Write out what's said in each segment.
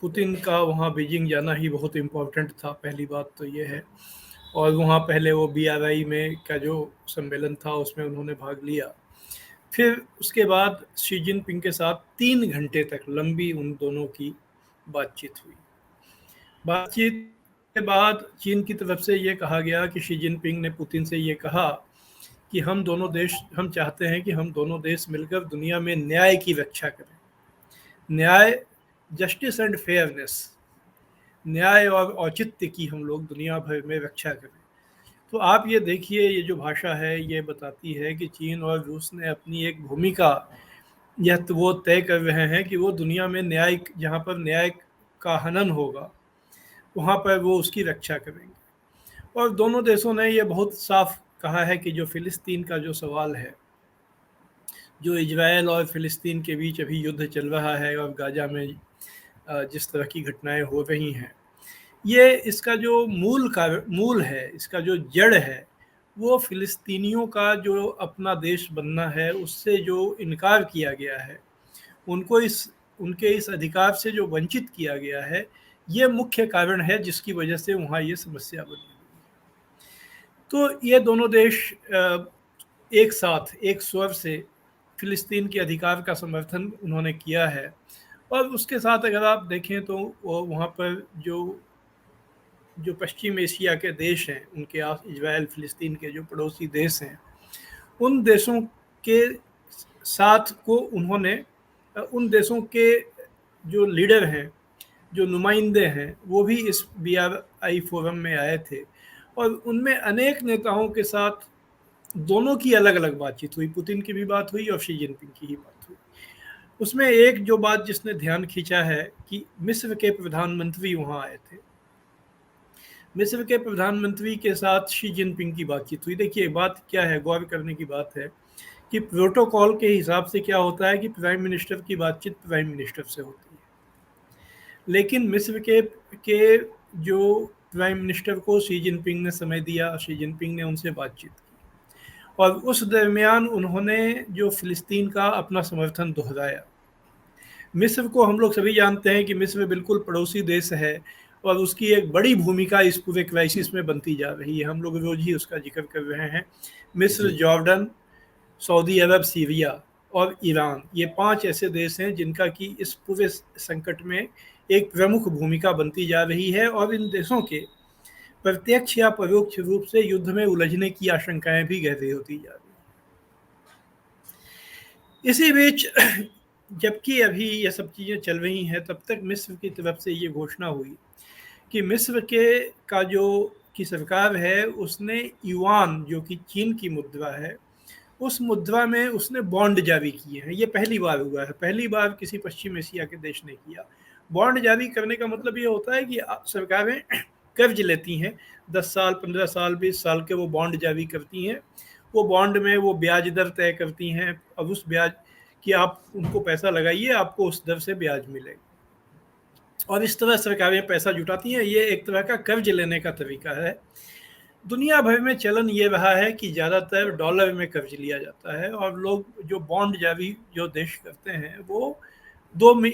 Putin का वहाँ Beijing जाना ही बहुत इम्पोर्टेंट था, पहली बात तो ये है। और वहाँ पहले वो BRI में का जो सम्मेलन था उसमें उन्होंने भाग लिया। फिर उसके बाद शी जिनपिंग के साथ 3 घंटे तक लंबी उन दोनों की बातचीत हुई। बातचीत के बाद चीन की तरफ से ये कहा गया कि शी जिनपिंग ने पुतिन से ये कहा कि हम चाहते हैं कि हम दोनों देश मिलकर दुनिया में न्याय की रक्षा करें। न्याय, जस्टिस एंड फेयरनेस, न्याय और औचित्य की हम लोग दुनिया भर में रक्षा करें। तो आप ये देखिए, ये जो भाषा है ये बताती है कि चीन और रूस ने अपनी एक भूमिका यह तो वो तय कर रहे हैं कि वो दुनिया में न्याय, जहाँ पर न्याय का हनन होगा वहाँ पर वो उसकी रक्षा करेंगे। और दोनों देशों ने ये बहुत साफ कहा है कि जो फ़िलिस्तीन का जो सवाल है, जो इजराइल और फ़िलिस्तीन के बीच अभी युद्ध चल रहा है और गाज़ा में जिस तरह की घटनाएं हो रही हैं, ये इसका जो मूल है, इसका जो जड़ है, वो फ़िलिस्तीनियों का जो अपना देश बनना है उससे जो इनकार किया गया है, उनको उनके इस अधिकार से जो वंचित किया गया है, ये मुख्य कारण है जिसकी वजह से वहाँ ये समस्या बनी हुई है। तो ये दोनों देश एक साथ एक स्वर से फ़िलिस्तीन के अधिकार का समर्थन उन्होंने किया है। और उसके साथ अगर आप देखें तो वो वहाँ पर जो जो पश्चिम एशिया के देश हैं, उनके आस इजराइल फ़िलिस्तीन के जो पड़ोसी देश हैं, उन देशों के साथ को उन्होंने उन देशों के जो लीडर हैं, जो नुमाइंदे हैं, वो भी इस BRI फोरम में आए थे और उनमें अनेक नेताओं के साथ दोनों की अलग-अलग बातचीत हुई। पुतिन की भी बात हुई और शी जिनपिंग की ही बात हुई। उसमें एक जो बात जिसने ध्यान खींचा है कि मिस्र के प्रधानमंत्री वहाँ आए थे। मिस्र के प्रधानमंत्री के साथ शी जिनपिंग की बातचीत हुई। देखिए, बात क्या है, गौर करने की बात है कि प्रोटोकॉल के हिसाब से क्या होता है कि प्राइम मिनिस्टर की बातचीत प्राइम मिनिस्टर से होती है। लेकिन मिस्र के जो प्राइम मिनिस्टर को शी जिनपिंग ने समय दिया, शी जिनपिंग ने उनसे बातचीत की और उस दरमियान उन्होंने जो फ़िलिस्तीन का अपना समर्थन दोहराया। मिस्र को हम लोग सभी जानते हैं कि मिस्र बिल्कुल पड़ोसी देश है और उसकी एक बड़ी भूमिका इस पूरे क्राइसिस में बनती जा रही है। हम लोग रोज ही उसका जिक्र कर रहे हैं। मिस्र, जी। जॉर्डन, सऊदी अरब, सीरिया और ईरान, ये 5 ऐसे देश हैं जिनका कि इस पूरे संकट में एक प्रमुख भूमिका बनती जा रही है और इन देशों के प्रत्यक्ष या परोक्ष रूप से युद्ध में उलझने की आशंकाएं भी गहरी होती जा रही हैं। इसी बीच जबकि अभी ये सब चीज़ें चल रही हैं, तब तक मिस्र की तरफ से ये घोषणा हुई कि मिस्र के का जो की सरकार है उसने युआन, जो कि चीन की मुद्रा है, उस मुद्रा में उसने बॉन्ड जारी किए हैं। ये पहली बार हुआ है, पहली बार किसी पश्चिम एशिया के देश ने किया। बॉन्ड जारी करने का मतलब ये होता है कि सरकारें कर्ज लेती हैं, 10 साल, 15 साल, 20 साल के वो बॉन्ड जारी करती हैं। वो बॉन्ड में वो ब्याज दर तय करती हैं, अब उस ब्याज कि आप उनको पैसा लगाइए, आपको उस दर से ब्याज मिलेगा और इस तरह सरकारें पैसा जुटाती हैं। ये एक तरह का कर्ज लेने का तरीका है। दुनिया भर में चलन ये रहा है कि ज़्यादातर डॉलर में कर्ज लिया जाता है और लोग जो बॉन्ड जारी जो देश करते हैं वो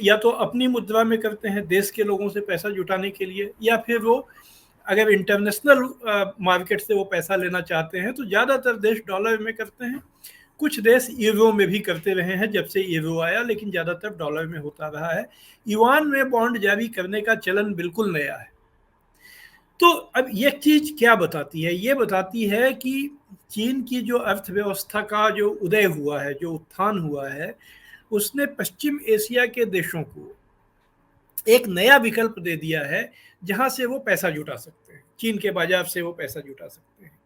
या तो अपनी मुद्रा में करते हैं देश के लोगों से पैसा जुटाने के लिए, या फिर वो अगर इंटरनेशनल मार्केट से वो पैसा लेना चाहते हैं तो ज़्यादातर देश डॉलर में करते हैं। कुछ देश यूरो में भी करते रहे हैं जब से यूरो आया, लेकिन ज़्यादातर डॉलर में होता रहा है। युआन में बॉन्ड जारी करने का चलन बिल्कुल नया है। तो अब ये चीज़ क्या बताती है? ये बताती है कि चीन की जो अर्थव्यवस्था का जो उदय हुआ है, जो उत्थान हुआ है, उसने पश्चिम एशिया के देशों को एक नया विकल्प दे दिया है, जहाँ से वो पैसा जुटा सकते हैं। चीन के बाज़ार से वो पैसा जुटा सकते हैं।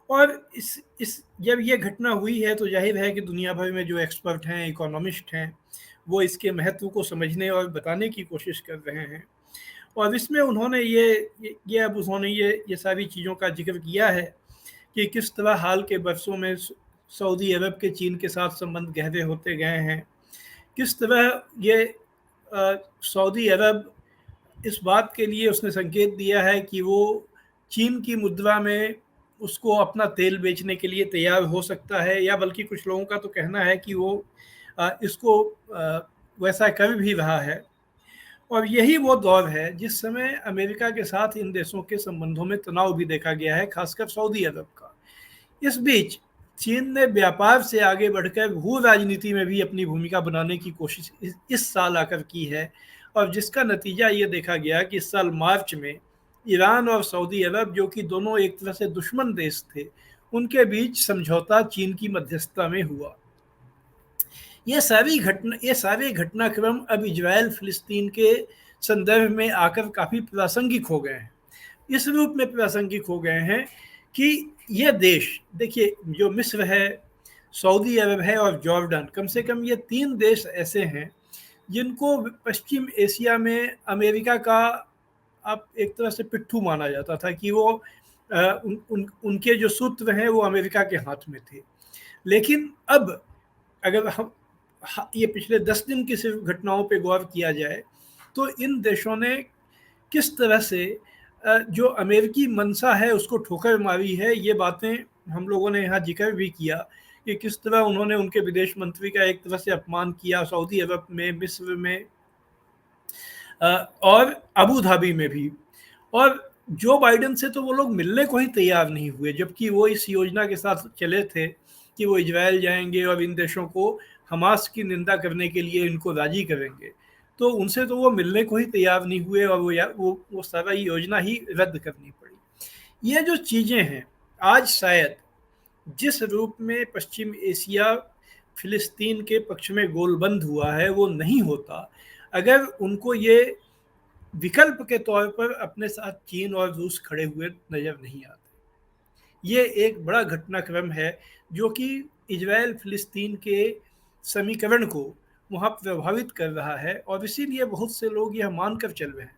और इस जब ये घटना हुई है तो ज़ाहिर है कि दुनिया भर में जो एक्सपर्ट हैं, इकोनॉमिस्ट हैं, वो इसके महत्व को समझने और बताने की कोशिश कर रहे हैं। और इसमें उन्होंने अब उन्होंने ये सारी चीज़ों का जिक्र किया है कि किस तरह हाल के वर्षों में सऊदी अरब के चीन के साथ संबंध गहरे होते गए हैं। किस तरह ये सऊदी अरब इस बात के लिए उसने संकेत दिया है कि वो चीन की मुद्रा में उसको अपना तेल बेचने के लिए तैयार हो सकता है, या बल्कि कुछ लोगों का तो कहना है कि वो इसको वैसा कर भी रहा है। और यही वो दौर है जिस समय अमेरिका के साथ इन देशों के संबंधों में तनाव भी देखा गया है, खासकर सऊदी अरब का। इस बीच चीन ने व्यापार से आगे बढ़कर भू राजनीति में भी अपनी भूमिका बनाने की कोशिश इस साल आकर की है, और जिसका नतीजा ये देखा गया कि इस साल मार्च में ईरान और सऊदी अरब, जो कि दोनों एक तरह से दुश्मन देश थे, उनके बीच समझौता चीन की मध्यस्थता में हुआ। ये सारे घटनाक्रम अब इजराइल फिलिस्तीन के संदर्भ में आकर काफ़ी प्रासंगिक हो गए हैं। इस रूप में प्रासंगिक हो गए हैं कि ये देश, देखिए, जो मिस्र है, सऊदी अरब है और जॉर्डन, कम से कम ये 3 देश ऐसे हैं जिनको पश्चिम एशिया में अमेरिका का अब एक तरह से पिट्ठू माना जाता था कि वो उनके जो सूत्र हैं वो अमेरिका के हाथ में थे। लेकिन अब अगर हम ये पिछले 10 दिन की सिर्फ घटनाओं पे गौर किया जाए तो इन देशों ने किस तरह से जो अमेरिकी मंशा है उसको ठोकर मारी है। ये बातें हम लोगों ने यहाँ जिक्र भी किया कि किस तरह उन्होंने उनके विदेश मंत्री का एक तरह से अपमान किया सऊदी अरब में, मिस्र में और अबू धाबी में भी। और जो बाइडेन से तो वो लोग मिलने को ही तैयार नहीं हुए, जबकि वो इस योजना के साथ चले थे कि वो इजराइल जाएंगे और इन देशों को हमास की निंदा करने के लिए इनको राजी करेंगे। तो उनसे तो वो मिलने को ही तैयार नहीं हुए और वो सारा योजना ही रद्द करनी पड़ी। ये जो चीज़ें हैं, आज शायद जिस रूप में पश्चिम एशिया फिलिस्तीन के पक्ष में गोलबंद हुआ है वो नहीं होता अगर उनको ये विकल्प के तौर पर अपने साथ चीन और रूस खड़े हुए नज़र नहीं आते। ये एक बड़ा घटनाक्रम है जो कि इजराइल फिलिस्तीन के समीकरण को वहाँ प्रभावित कर रहा है, और इसीलिए बहुत से लोग यह मानकर चल रहे हैं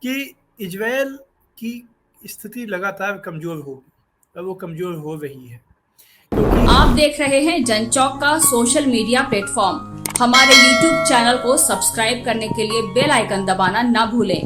कि इजराइल की स्थिति लगातार कमज़ोर होगी, और वो कमज़ोर हो रही है। आप देख रहे हैं जनचौक का सोशल मीडिया प्लेटफॉर्म। हमारे YouTube चैनल को सब्सक्राइब करने के लिए बेल आइकन दबाना ना भूलें।